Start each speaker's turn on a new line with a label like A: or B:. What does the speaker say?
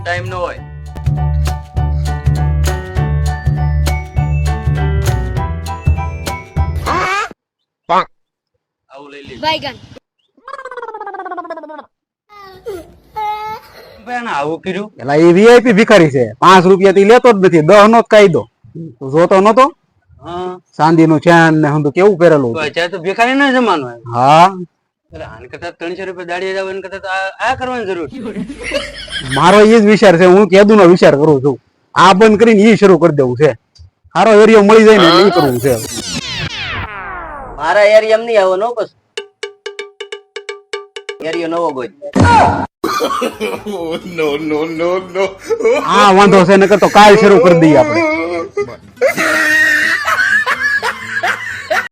A: Time નો હોય. આવું લઈ લે.
B: बैगन
A: બેન આવું કર્યું.
C: એલા એ વીઆઈપી ભિખારી છે, 5 રૂપિયા થી લેતો જ નથી, 10 નો જ કાયદો. તું જોતો નતો?
A: હા
C: ચાંદી નું ચેન ને હંધું કેવું પહેરેલું
A: તો
C: હતું.
A: અત્યારે તો ભિખારી ના જમાનો હોય.
C: હા
A: એટલે આને કરતા 300 રૂપિયા દાડી જાવ એને કરતા તો આ કરવાની જરૂર છે.
C: મારો એ જ વિચાર છે, હું કેદુ નો વિચાર કરું છું. આ બંધ કરીને ઈ શરૂ કરી દેવું છે. સારો એરિયો મળી જાય ને એટલે ઈ કરવું છે.
D: મારા એરિયા નહીં આવો નો બસ એરિયો નવો ગોઈ.
C: આ વાંધો છે, નકર તો કાલ શરૂ કરી દઈએ આપણે.